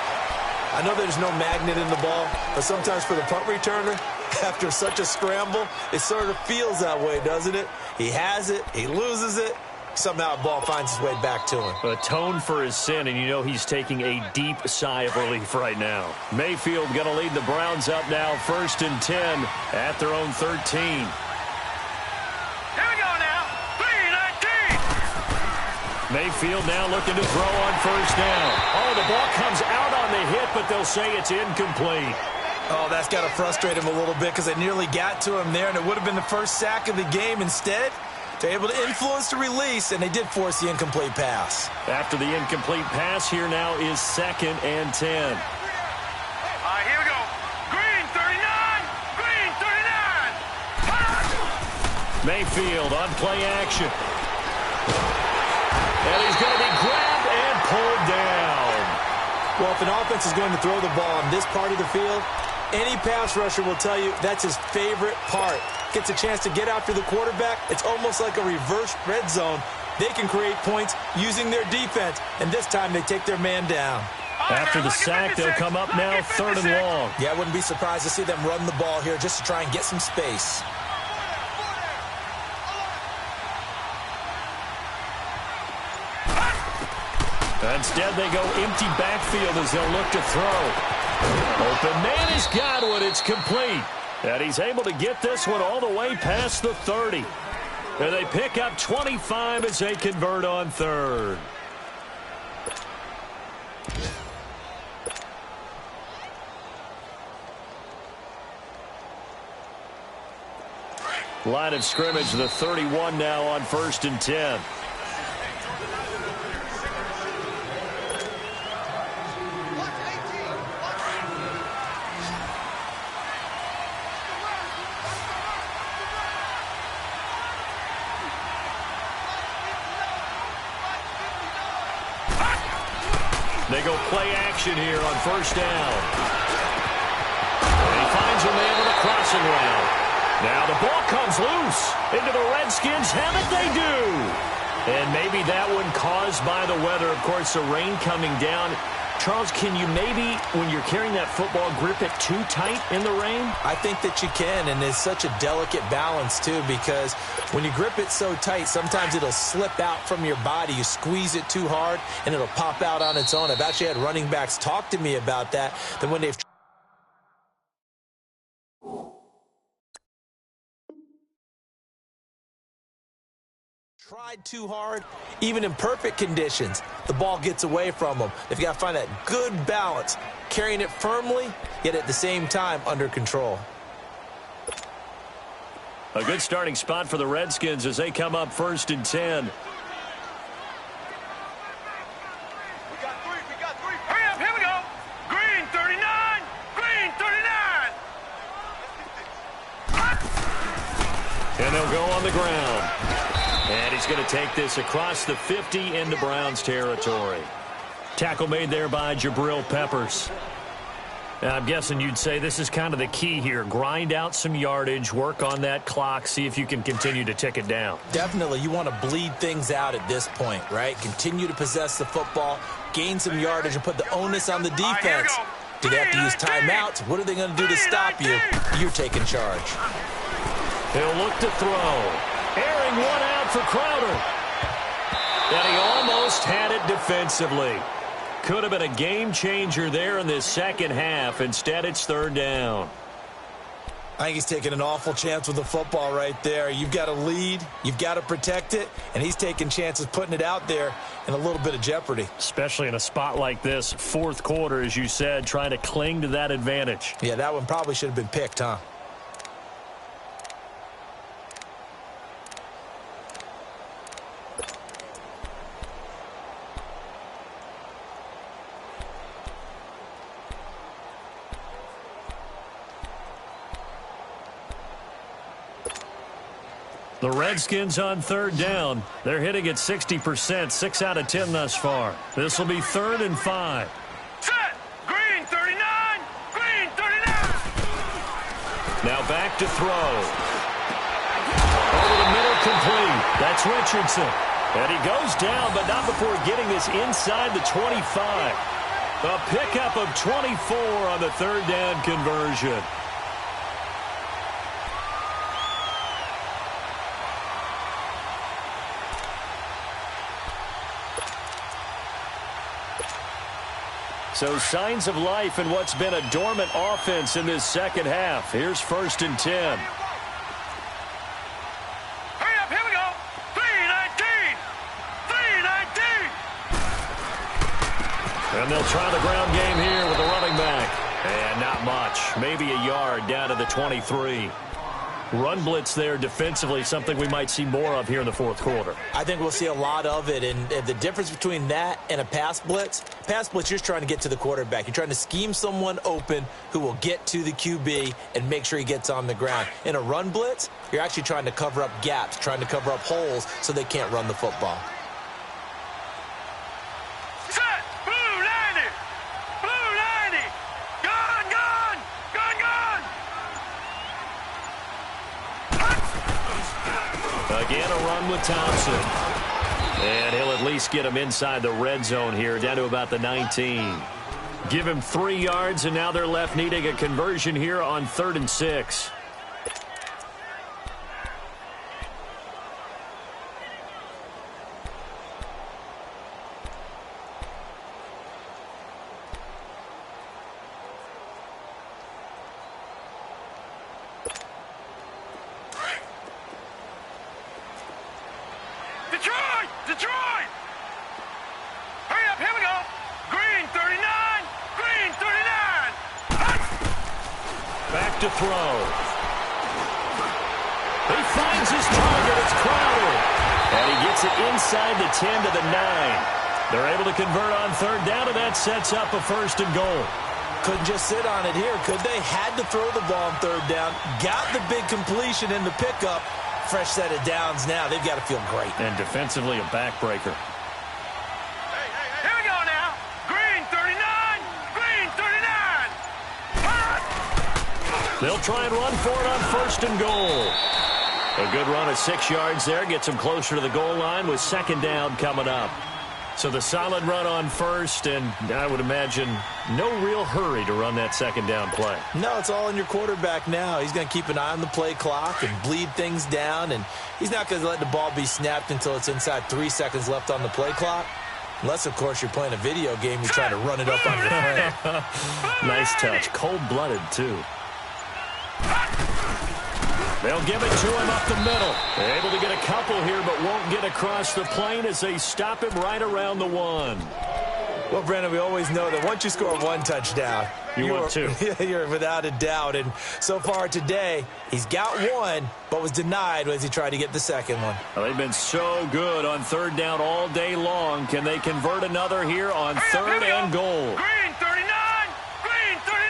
I know there's no magnet in the ball, but sometimes for the punt returner, after such a scramble, it sort of feels that way, doesn't it? He has it, he loses it, somehow the ball finds its way back to him. Atone for his sin, and you know he's taking a deep sigh of relief right now. Mayfield going to lead the Browns up now, 1st and 10 at their own 13. Here we go now, 3-19. Mayfield now looking to throw on 1st down. Oh, the ball comes out on the hit, but they'll say it's incomplete. Oh, that's got to frustrate him a little bit because they nearly got to him there, and it would have been the first sack of the game. Instead, they're able to influence the release, and they did force the incomplete pass. After the incomplete pass, here now is 2nd and 10. Here we go. Green 39. Green 39. Mayfield on play action. And he's going to be grabbed and pulled down. Well, if an offense is going to throw the ball on this part of the field, any pass rusher will tell you that's his favorite part. Gets a chance to get after the quarterback. It's almost like a reverse red zone. They can create points using their defense, and this time they take their man down. After the sack, they'll come up now 3rd and long. Yeah, I wouldn't be surprised to see them run the ball here just to try and get some space. Instead, they go empty backfield as they'll look to throw. Open man has got one. It's complete. And he's able to get this one all the way past the 30. And they pick up 25 as they convert on 3rd. Line of scrimmage, the 31 now on 1st and 10. They go play action here on 1st down. And he finds a man with a crossing route. Now the ball comes loose into the Redskins. Have it they do. And maybe that one caused by the weather. Of course, the rain coming down. Charles, can you maybe, when you're carrying that football, grip it too tight in the rain? I think that you can, and it's such a delicate balance, too, because when you grip it so tight, sometimes it'll slip out from your body. You squeeze it too hard, and it'll pop out on its own. I've actually had running backs talk to me about that when they've tried too hard, even in perfect conditions, the ball gets away from them. They've got to find that good balance, carrying it firmly, yet at the same time under control. A good starting spot for the Redskins as they come up 1st and 10. We got three. Hurry up, here we go. Green 39. Green 39. And they'll go on the ground. And he's going to take this across the 50 into Browns territory. Tackle made there by Jabril Peppers. Now, I'm guessing you'd say this is kind of the key here. Grind out some yardage, work on that clock, see if you can continue to tick it down. Definitely, you want to bleed things out at this point, right? Continue to possess the football, gain some yardage, and put the onus on the defense. Do they have to use timeouts? What are they going to do to stop you? You're taking charge. He'll look to throw. Airing one out for Crowder. And he almost had it defensively. Could have been a game changer there in this second half. Instead, it's 3rd down. I think he's taking an awful chance with the football right there. You've got to lead. You've got to protect it. And he's taking chances putting it out there in a little bit of jeopardy. Especially in a spot like this, 4th quarter, as you said, trying to cling to that advantage. Yeah, that one probably should have been picked, huh? The Redskins on 3rd down. They're hitting at 60%, 6 out of 10 thus far. This will be 3rd and 5. Set. Green 39. Green 39. Now back to throw. Over the middle, complete. That's Richardson. And he goes down, but not before getting this inside the 25. A pickup of 24 on the 3rd down conversion. So signs of life in what's been a dormant offense in this second half. Here's 1st and 10. Hurry up, here we go. 319. 319. And they'll try the ground game here with the running back. And now Not much. Maybe a yard down to the 23. Run blitz there defensively, something we might see more of here in the fourth quarter. I think we'll see a lot of it, and the difference between that and a pass blitz, you're trying to get to the quarterback. You're trying to scheme someone open who will get to the QB and make sure he gets on the ground. In a run blitz, you're actually trying to cover up gaps, trying to cover up holes so they can't run the football. Again, a run with Thompson. And he'll at least get him inside the red zone here, down to about the 19. Give him 3 yards, and now they're left needing a conversion here on 3rd and 6. Detroit! Hurry up, here we go. Green 39, Green 39. Back to throw. He finds his target. It's Crowder. And he gets it inside the 10 to the 9. They're able to convert on 3rd down, and that sets up a 1st and goal. Couldn't just sit on it here, could they? Had to throw the ball on 3rd down. Got the big completion in the pickup. Fresh set of downs now. They've got to feel great. And defensively, a backbreaker. Here we go now. Green 39, Green 39. They'll try and run for it on 1st and goal. A good run at 6 yards there. Gets them closer to the goal line with 2nd down coming up. So the solid run on 1st, and I would imagine no real hurry to run that 2nd down play. No, it's all in your quarterback now. He's going to keep an eye on the play clock and bleed things down, and he's not going to let the ball be snapped until it's inside 3 seconds left on the play clock. Unless, of course, you're playing a video game, you're trying to run it up on your friend. Nice touch. Cold-blooded, too. They'll give it to him up the middle. They're able to get a couple here, but won't get across the plane as they stop him right around the 1. Well, Brandon, we always know that once you score 1 touchdown, you're 2. You're without a doubt. And so far today, he's got 1, but was denied as he tried to get the 2nd one. Well, they've been so good on 3rd down all day long. Can they convert another here on 3rd and goal? Green 39, Green 39.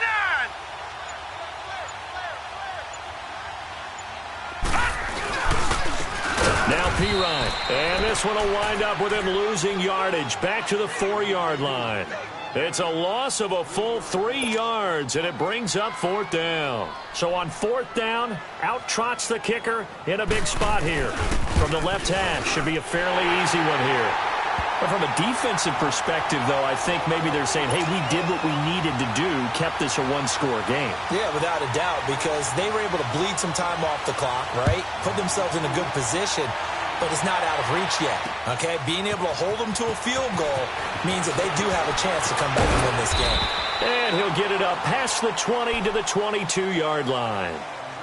Now P-Ryan. And this one will wind up with him losing yardage back to the 4-yard line. It's a loss of a full 3 yards, and it brings up 4th down. So on 4th down, out trots the kicker in a big spot here. From the left hash, should be a fairly easy one here. But from a defensive perspective, though, I think maybe they're saying, hey, we did what we needed to do, kept this a 1-score game. Yeah, without a doubt, because they were able to bleed some time off the clock, right? Put themselves in a good position, but it's not out of reach yet, okay? Being able to hold them to a field goal means that they do have a chance to come back and win this game. And he'll get it up past the 20 to the 22-yard line.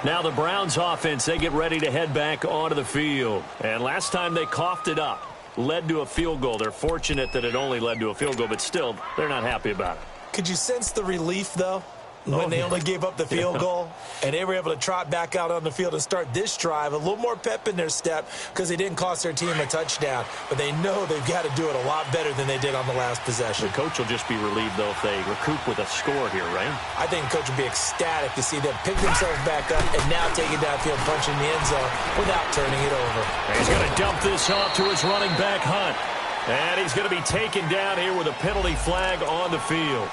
Now the Browns offense, they get ready to head back onto the field. And last time they coughed it up, led to a field goal. They're fortunate that it only led to a field goal, but still, they're not happy about it. Could you sense the relief, though, when they only gave up the field goal and they were able to trot back out on the field and start this drive? A little more pep in their step because they didn't cost their team a touchdown, but they know they've got to do it a lot better than they did on the last possession. The coach will just be relieved, though, if they recoup with a score here, right? I think the coach will be ecstatic to see them pick themselves back up and now take it downfield, punch in the end zone without turning it over. And he's going to dump this off to his running back, Hunt. And he's going to be taken down here with a penalty flag on the field.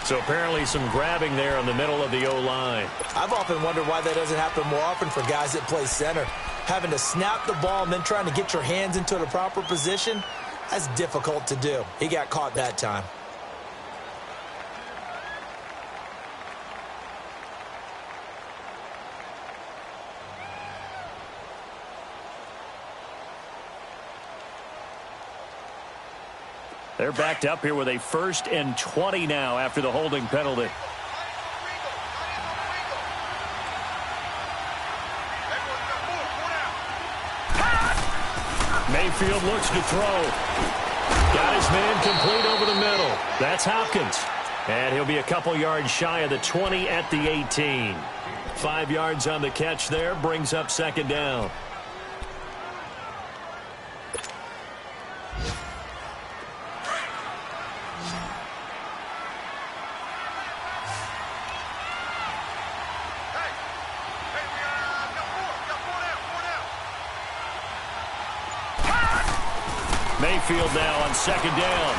So apparently some grabbing there in the middle of the O-line. I've often wondered why that doesn't happen more often for guys that play center. Having to snap the ball and then trying to get your hands into the proper position, that's difficult to do. He got caught that time. They're backed up here with a 1st and 20 now after the holding penalty. Mayfield looks to throw. Got his man complete over the middle. That's Hopkins. And he'll be a couple yards shy of the 20 at the 18. 5 yards on the catch there, brings up second down. Mayfield now on second down.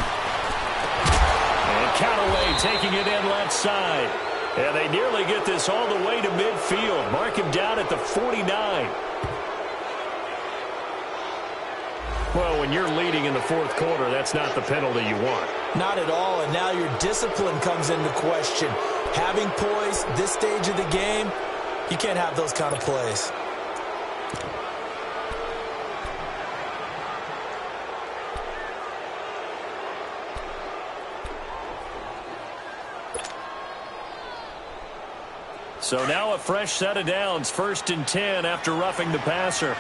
And Callaway taking it in left side. And they nearly get this all the way to midfield. Mark him down at the 49. Well, when you're leading in the fourth quarter, that's not the penalty you want. Not at all, and now your discipline comes into question. Having poise this stage of the game, you can't have those kind of plays. So now a fresh set of downs, 1st and 10 after roughing the passer.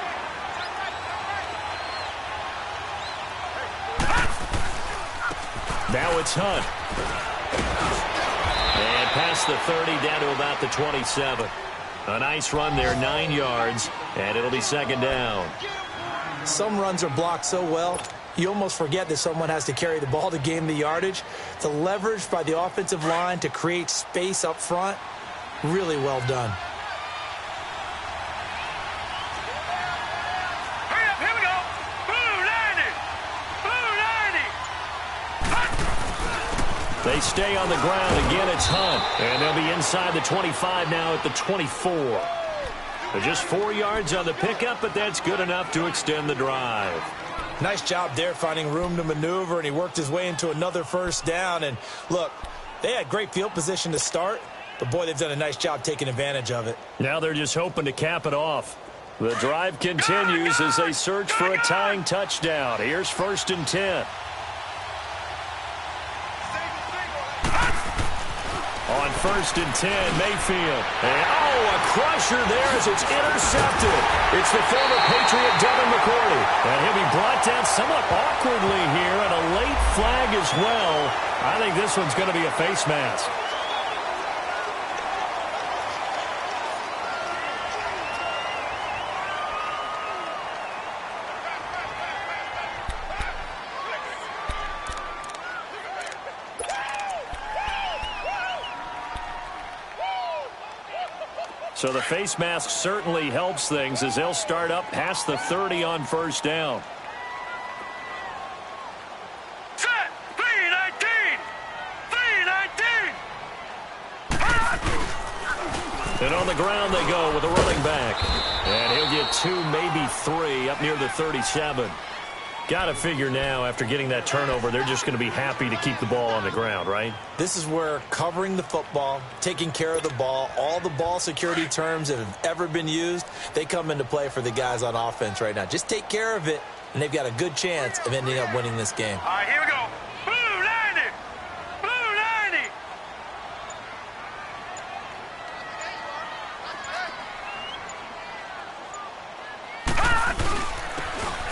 Now it's Hunt. And past the 30 down to about the 27. A nice run there, 9 yards, and it'll be second down. Some runs are blocked so well, you almost forget that someone has to carry the ball to gain the yardage. The leverage by the offensive line to create space up front, really well done. Hurry up, here we go. Blue 90. Blue 90. They stay on the ground. Again, it's Hunt. And they'll be inside the 25 now at the 24. They're just 4 yards on the pickup, but that's good enough to extend the drive. Nice job there finding room to maneuver, and he worked his way into another first down. And look, they had great field position to start, but boy, they've done a nice job taking advantage of it. Now they're just hoping to cap it off. The drive continues as they search for a tying touchdown. Here's 1st and 10. On 1st and 10, Mayfield. And, a crusher there as it's intercepted. It's the former Patriot Devin McCourty. And he'll be brought down somewhat awkwardly here, and a late flag as well. I think this one's going to be a face mask. So the face mask certainly helps things as they'll start up past the 30 on 1st down. Set. 319. 319. And on the ground they go with a running back. And he'll get 2, maybe 3 up near the 37. Got to figure now, after getting that turnover, they're just going to be happy to keep the ball on the ground, right? This is where covering the football, taking care of the ball, all the ball security terms that have ever been used, they come into play for the guys on offense right now. Just take care of it, and they've got a good chance of ending up winning this game. All right, here we go. Blue 90. Blue 90.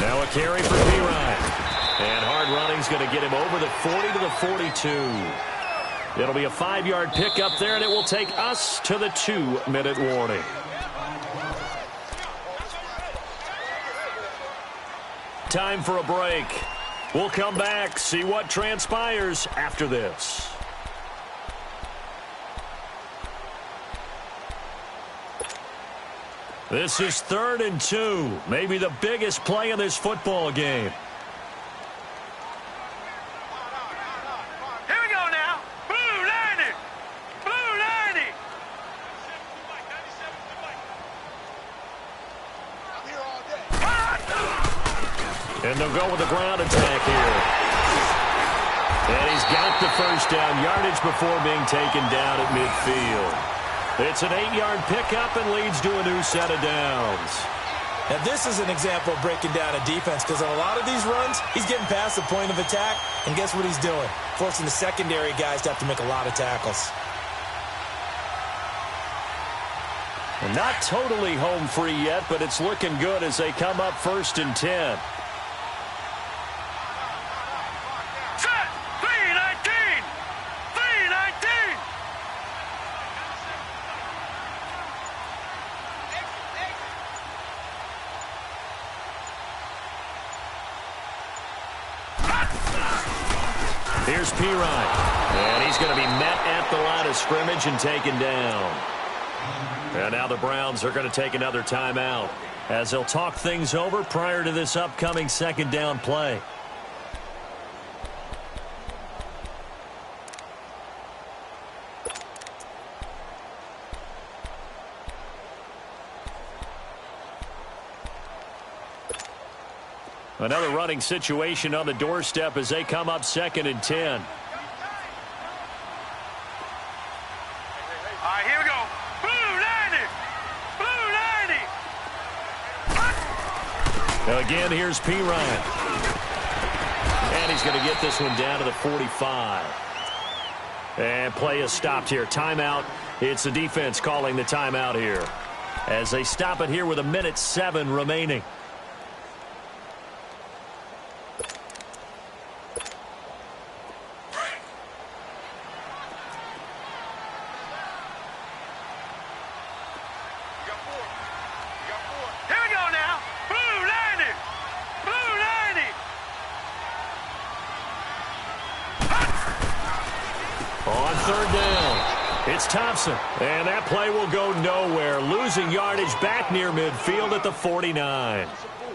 Now a carry for P-Ryan. And hard running's going to get him over the 40 to the 42. It'll be a 5-yard pickup there, and it will take us to the 2-minute warning. Time for a break. We'll come back, see what transpires after this. This is 3rd and 2, maybe the biggest play in this football game. Here we go now. Blue 90. Blue 90. And they'll go with the ground attack here. And he's got the first down, yardage before being taken down at midfield. It's an 8-yard pickup and leads to a new set of downs. Now, this is an example of breaking down a defense, because on a lot of these runs, he's getting past the point of attack, and guess what he's doing? Forcing the secondary guys to have to make a lot of tackles. Well, not totally home free yet, but it's looking good as they come up 1st and 10. Set. 319. 319. Here's Pirine. And he's going to be met at the line of scrimmage and taken down. And now the Browns are going to take another timeout as they'll talk things over prior to this upcoming second down play. Another running situation on the doorstep as they come up 2nd and 10. All right, here we go. Blue 90. Blue 90. Again, here's Pirine. And he's going to get this one down to the 45. And play is stopped here. Timeout. It's the defense calling the timeout here as they stop it here with 1:07 remaining. It's Thompson, and that play will go nowhere, losing yardage back near midfield at the 49.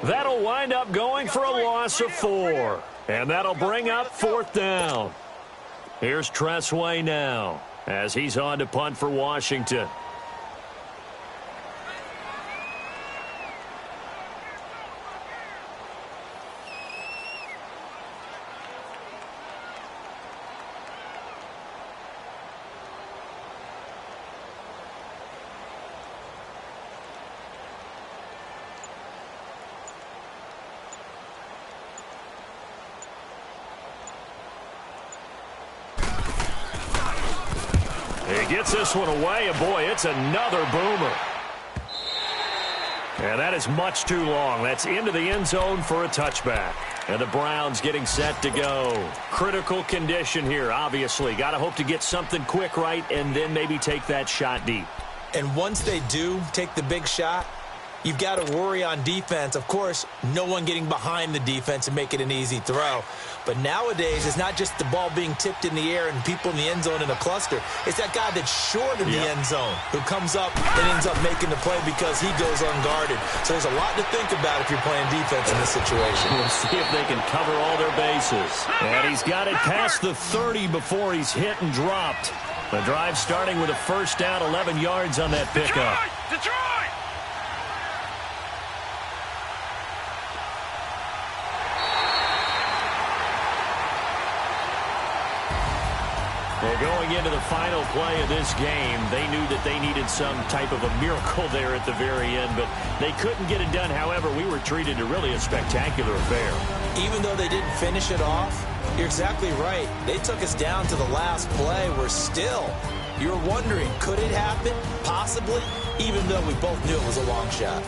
That'll wind up going for a loss of 4, and that'll bring up 4th down. Here's Tressway now as he's on to punt for Washington. He gets this one away, and boy, it's another boomer. And that is much too long. That's into the end zone for a touchback. And the Browns getting set to go. Critical condition here, obviously. Got to hope to get something quick right and then maybe take that shot deep. And once they do take the big shot, you've got to worry on defense. Of course, no one getting behind the defense and make it an easy throw. But nowadays, it's not just the ball being tipped in the air and people in the end zone in a cluster. It's that guy that's short in the end zone who comes up and ends up making the play because he goes unguarded. So there's a lot to think about if you're playing defense in this situation. We'll see if they can cover all their bases. And he's got it past the 30 before he's hit and dropped. The drive starting with a first down, 11 yards on that pickup. Detroit! Well, going into the final play of this game, they knew that they needed some type of a miracle there at the very end, but they couldn't get it done. However, we were treated to really a spectacular affair. Even though they didn't finish it off, you're exactly right. They took us down to the last play. We're still, you're wondering, could it happen? Possibly, even though we both knew it was a long shot.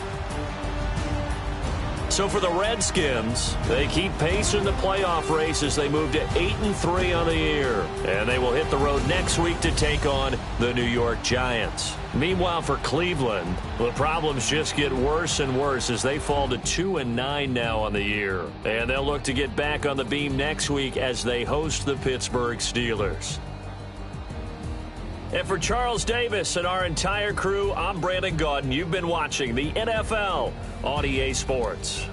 So for the Redskins, they keep pace in the playoff race as they move to 8-3 on the year. And they will hit the road next week to take on the New York Giants. Meanwhile, for Cleveland, the problems just get worse and worse as they fall to 2-9 now on the year. And they'll look to get back on the beam next week as they host the Pittsburgh Steelers. And for Charles Davis and our entire crew, I'm Brandon Gaudin. You've been watching the NFL on EA Sports.